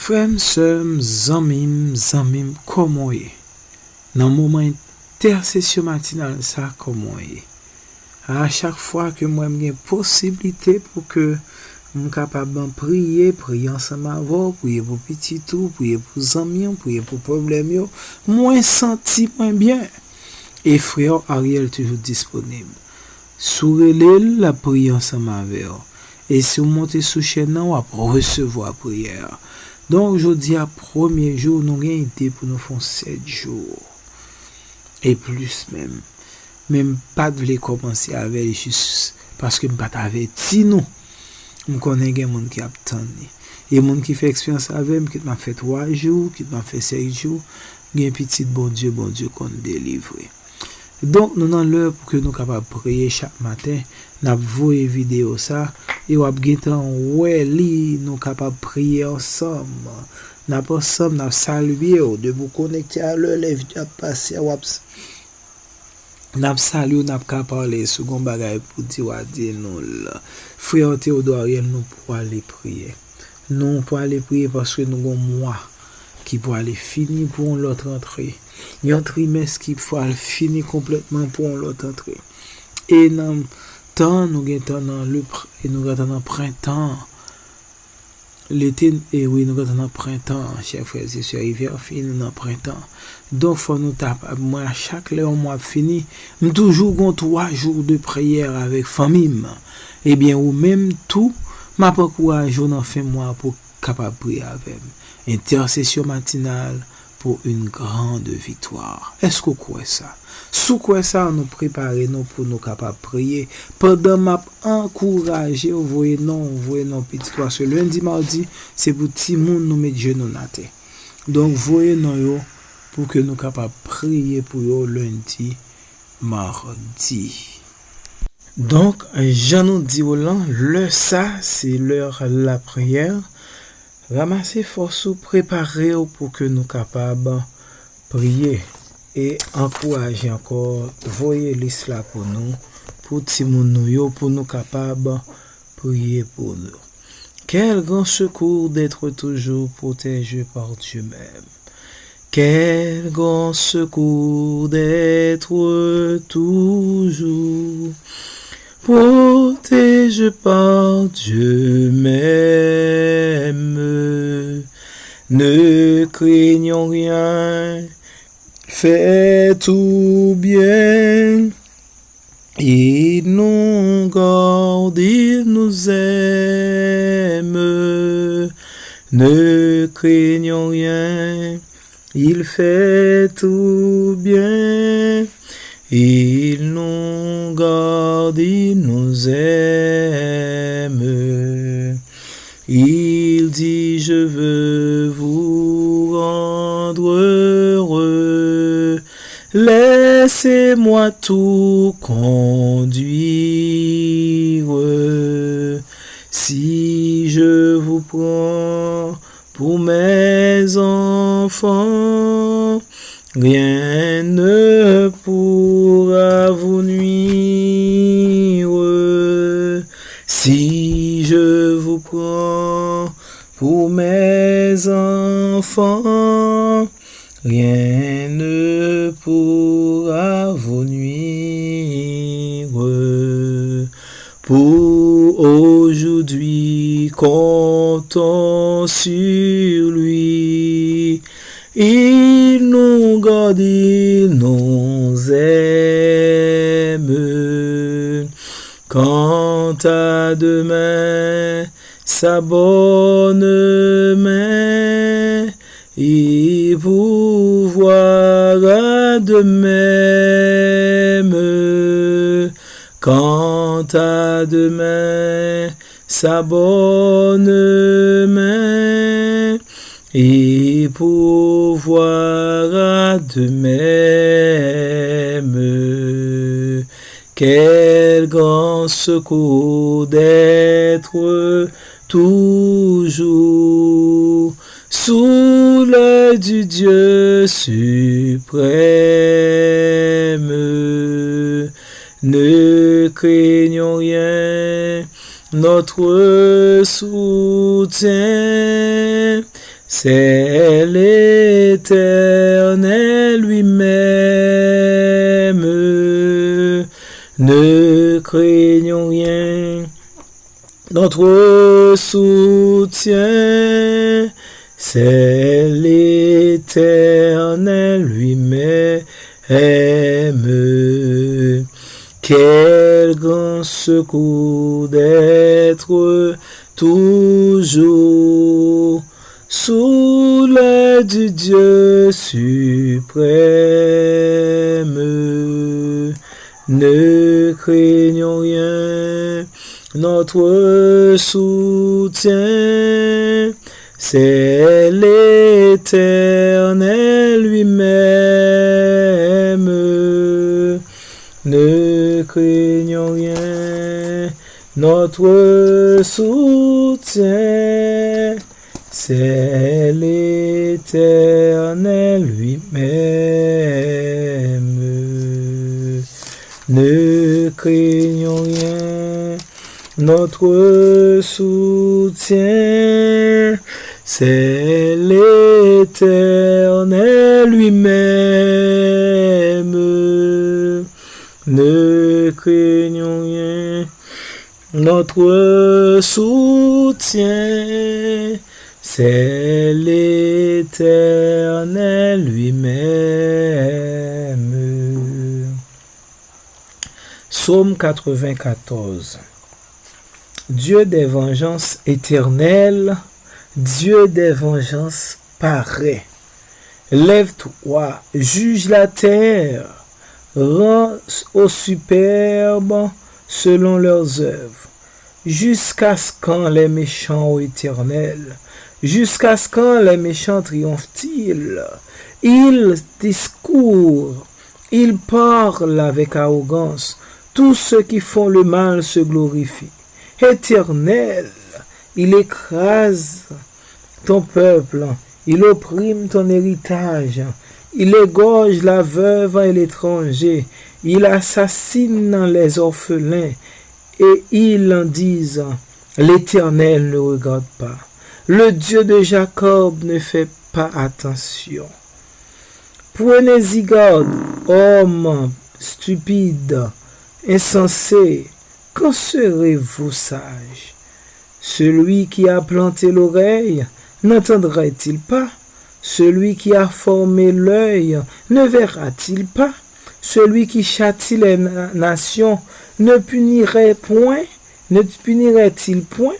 Frères, sœurs, zamim, comment est? Dans le moment intercession matinale, ça, comment est? À chaque fois que moi, j'ai une possibilité pour que je sois capable de prier ensemble avec, prier pour petit tout, prier pour amis, prier pour problème, moi, senti moins bien. Et frère Ariel toujours disponible. Sourez-le, la prière ensemble avec vous. Et si vous montez sous chaîne, vous allez recevoir la prière. Donc, aujourd'hui, à premier jour, nous avons une idée pour nous faire 7 jours. Et plus même. Même pas de les commencer avec juste parce que je ne pas averti nous. Je connais des gens qui attendent. Et les gens qui font expérience avec moi, qui m'a fait 3 jours, qui m'a fait 5 jours, il y a un petit bon Dieu qu'on délivre. Donc, nous avons l'heure pour que nous soyons capables de prier chaque matin. Nous avons vu une vidéo ça. Et nous avons nous capables de prier ensemble. Nous avons ensemble, nous salué, de vous connecter à l'heure, les vidéos passées. Nous avons salué, nous avons parlé sur le bagage pour dire nous. Frère Théodore, nous pouvons aller prier. Nous pouvons aller prier parce que nous avons un mois qui peut aller finir pour l'autre entrée. Il y a un trimestre qui peut aller finir complètement pour l'autre entrée. Et dans temps, nous avons le printemps. L'été, et oui, nous avons un printemps, chers frères et sœurs, hiver fini dans le printemps. Donc, il faut nous taper. Moi, chaque mois fini, nous toujours 3 jours de prière avec famille. Eh bien, ou même tout, ma pas courage, on en fait moi pour capable prier avec. Intercession matinale pour une grande victoire. Est-ce que vous croyez ça? Sous quoi ça, nous préparons pour nous capables de prier. Pendant m'a encouragé, vous voyez non, petit parce que lundi, mardi, c'est pour tout le monde nous mettre genoux na terre. Donc, voyez non pour que nous capables de prier pour eux lundi, mardi. Donc, je nous dis le ça, c'est l'heure de la prière. Ramassez force, préparez pour que nous capables de prier. Et encouragez encore, voyez l'islam pour nous, pour nous, pour nous capables de prier pour nous. Quel grand secours d'être toujours protégé par Dieu même. Quel grand secours d'être toujours protégé par Dieu même. Ne craignons rien. Fais tout bien, il nous garde, il nous aime. Ne craignons rien, il fait tout bien, il nous garde, il nous aime. Il dit, je veux vous rendre heureux. Laissez-moi tout conduire. Si je vous prends pour mes enfants, rien ne pourra vous nuire. Si je vous prends pour mes enfants, rien ne pourra vous nuire. Pour aujourd'hui, comptons sur lui. Il nous garde, il nous aime. Quant à demain, sa bonne main, il pourvoira de même. Quant à demain, sa bonne main, il pourvoira de même. Quel grand secours d'être toujours sous l'œil du Dieu suprême. Ne craignons rien, notre soutien c'est l'Éternel lui-même. Ne craignons rien, notre soutien, c'est l'Éternel lui-même. Quel grand secours d'être toujours sous l'aile du Dieu suprême. Ne craignons rien, notre soutien, c'est l'Éternel lui-même. Ne craignons rien, notre soutien, c'est l'Éternel lui-même. Ne craignons rien, notre soutien, c'est l'Éternel lui-même. Ne craignons rien, notre soutien, c'est l'Éternel lui-même. Psaume 94. Dieu des vengeances éternelles, Dieu des vengeances paraît. Lève-toi, juge la terre, rends aux superbes selon leurs œuvres. Jusqu'à ce quand les méchants, ô Éternel, jusqu'à ce quand les méchants triomphent-ils? Ils discourent, ils parlent avec arrogance. Tous ceux qui font le mal se glorifient. Éternel, il écrase ton peuple, il opprime ton héritage, il égorge la veuve et l'étranger, il assassine les orphelins, et ils en disent, l'Éternel ne regarde pas. Le Dieu de Jacob ne fait pas attention. Prenez-y garde, hommes stupides, insensés, quand serez-vous sages? Celui qui a planté l'oreille, n'entendra-t-il pas? Celui qui a formé l'œil, ne verra-t-il pas? Celui qui châtie les nations, ne punirait-il point?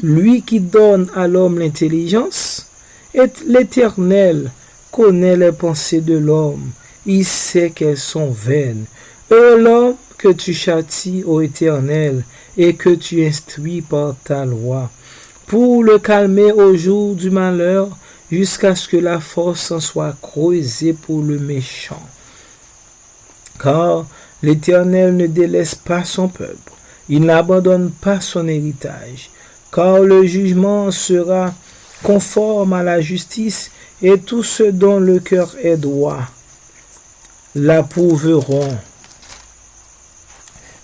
Lui qui donne à l'homme l'intelligence, et l'Éternel connaît les pensées de l'homme, il sait qu'elles sont vaines. L'homme que tu châties, ô Éternel, et que tu instruis par ta loi, pour le calmer au jour du malheur, jusqu'à ce que la force en soit creusée pour le méchant. Car l'Éternel ne délaisse pas son peuple, il n'abandonne pas son héritage, car le jugement sera conforme à la justice, et tous ceux dont le cœur est droit l'approuveront.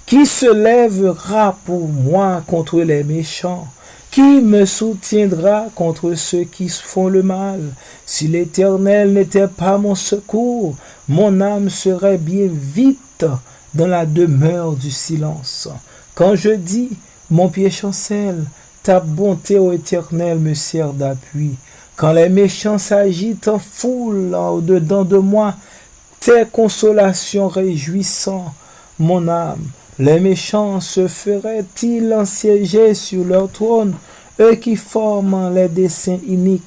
Qui se lèvera pour moi contre les méchants? Qui me soutiendra contre ceux qui font le mal? Si l'Éternel n'était pas mon secours, mon âme serait bien vite dans la demeure du silence. Quand je dis, mon pied chancelle, ta bonté, ô Éternel, me sert d'appui. Quand les méchants s'agitent en foule au-dedans de moi, tes consolations réjouissant mon âme. Les méchants se feraient-ils assiéger sur leur trône, eux qui forment les desseins iniques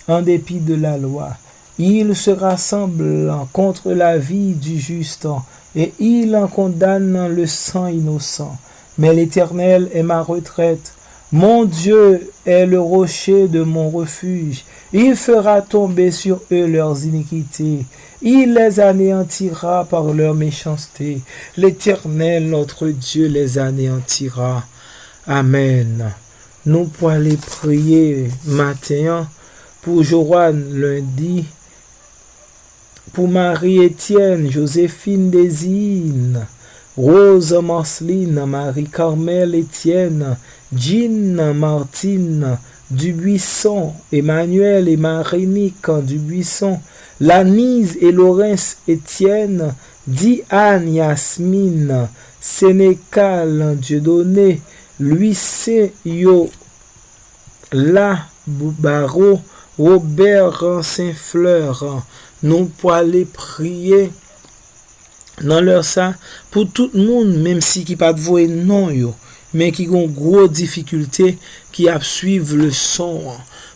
en dépit de la loi? Ils se rassemblent contre la vie du juste et ils en condamnent le sang innocent. Mais l'Éternel est ma retraite. Mon Dieu est le rocher de mon refuge. Il fera tomber sur eux leurs iniquités. Il les anéantira par leur méchanceté. L'Éternel, notre Dieu, les anéantira. Amen. Nous pouvons aller prier matin pour Joanne lundi, pour Marie-Étienne, Joséphine Désine, Rose Marceline, Marie-Carmel Étienne, Jean Martine, Dubuisson, Emmanuel et Marinique Dubuisson, Lanise et Laurence Étienne, Diane Yasmine, Sénécal Dieudonné, Louis Yo, La Baro, Robert Saint-Fleur. Nous pour aller prier dans leur ça pour tout le monde, même si qui pas de voix non yo, mais qui ont gros difficulté qui a suivre le son.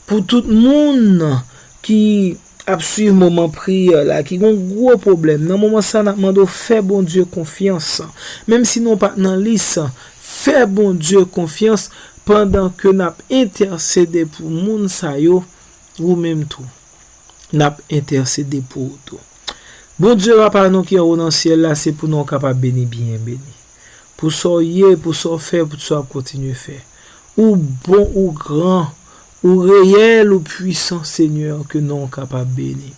Pour tout le monde qui a suivre moment prière là, qui ont gros problème. Dans moment ça n'a demandé faire bon Dieu confiance. Même si non pas dans liste, faire bon Dieu confiance pendant que n'a intercédé pour moun sa yo ou même tout. N'a intercédé pour tout. Bon Dieu papa nous qui est au dans ciel là, c'est pour nous capable bénir bien béni. Pour soyez, pour so faire, pour so continuer faire. Ou bon ou grand, ou réel ou puissant Seigneur que nous capable bénir.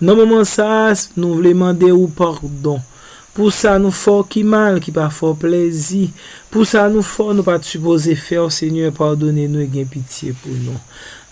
Dans moment ça, nous voulons demander ou pardon. Pour ça nous fort qui mal, qui pas fort plaisir. Pour ça nous fort nous pas supposé faire Seigneur pardonnez-nous et gain pitié pour nous.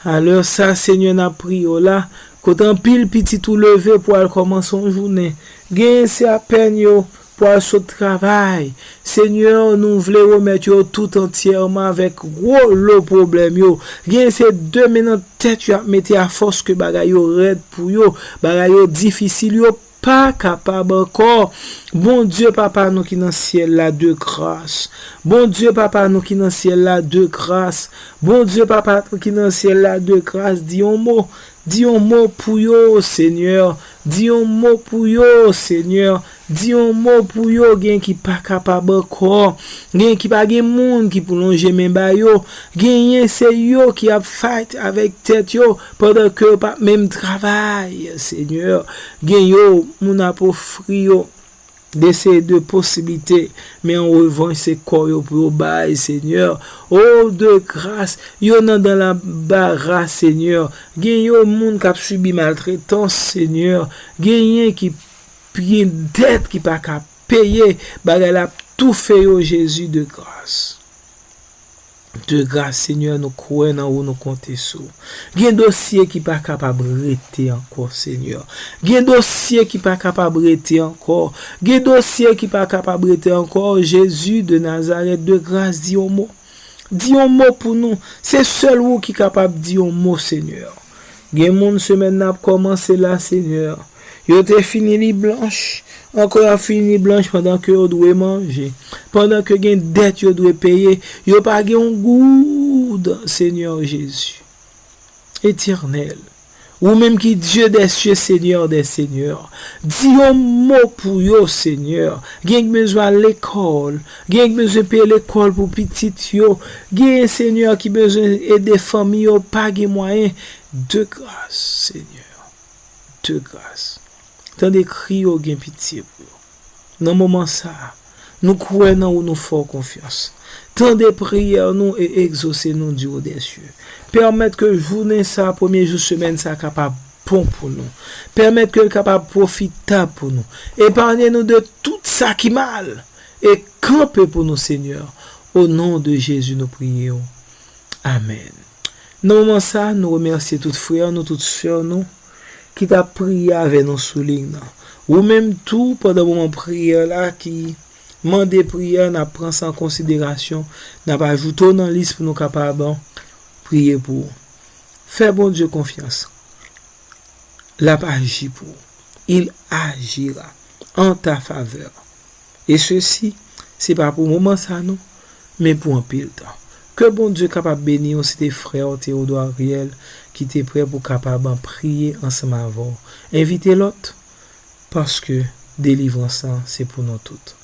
Alors ça Seigneur n'a prié là. Quand un pile petit tout levé pour aller commencer son journée. Gain c'est à peine yo pour aller au travail. Seigneur, nous voulons remettre yo tout entièrement avec gros le problème yo. Gain c'est 2 minutes tête yo mettre à force que bagay yo raide pour yo, bagay yo difficile yo pas capable encore. Bon Dieu papa nous qui dans ciel là de grâce. Bon Dieu papa nous qui dans ciel là de grâce. Bon Dieu papa qui dans ciel là de grâce. Dis un mot pour yo Seigneur. Dis un mot pour yo Seigneur. Dis un mot pour yo gen qui pas capable encore. Gen qui pas gen monde qui pour longer même ba yo. Gen c'est yo qui a fight avec tête yo pendant que pas même travail Seigneur. Gen yo moun a pour frio de ces deux possibilités, mais en revanche c'est quoi yo pour bail Seigneur. Oh de grâce, yo nan dans la barra Seigneur. Gen yo moun qui a subi maltraitance Seigneur. Gen qui puis dette qui pas qu'à payer, bagay la tout fait au Jésus de grâce. De grâce Seigneur, nous croyons en où nous comptons sur. Gen dossier qui pas capable rester encore Seigneur. Gen dossier qui pas capable rester encore. Gen dossier qui pas capable rester encore. Jésus de Nazareth de grâce, dis un mot. Dis un mot pour nous. C'est seul vous qui capable de dire un mot Seigneur. Gen moun semaine n'a commencé là Seigneur. Yo te fini li blanche, encore fini blanche pendant que yo doit manger, pendant que gen dette yo doit payer, yo pas gen goût Seigneur Jésus. Éternel, ou même qui Dieu des cieux, Seigneur des seigneurs, dis un mot pour yo Seigneur. Gen besoin l'école, gen besoin payer l'école pour petit yo, gen Seigneur qui besoin aider famille yo pas gen moyen de grâce Seigneur. De grâce. Tant de cris au gain pitié pour. Dans moment ça, nous croyons où nous fort confiance. Tant de prières nous et exaucer nous du haut des cieux. Permettre que journée ça, premier jour semaine ça capable bon pour nous. Permettre que capable profitable pour nous. Épargnez nous de tout ça qui mal et camper pour nous Seigneur. Au nom de Jésus nous prions. Amen. Dans moment ça, nous remercions tous frères, nous toutes sœurs nous qui t'a prié avec nos soulignes. Ou même tout pendant moment prière là qui mandé prière n'a prend ça en considération, n'a pas ajouté dans liste pour nous capables prier pour. Fais bon Dieu confiance. La pas agit pour. Il agira en ta faveur. Et ceci, c'est pas pour moment ça non, mais pour un pile temps. Que bon Dieu capable bénir aussi tes frères Théodore Ariel qui étaient prêts pour capable prier ensemble avant. Invitez l'autre parce que délivrance c'est pour nous toutes.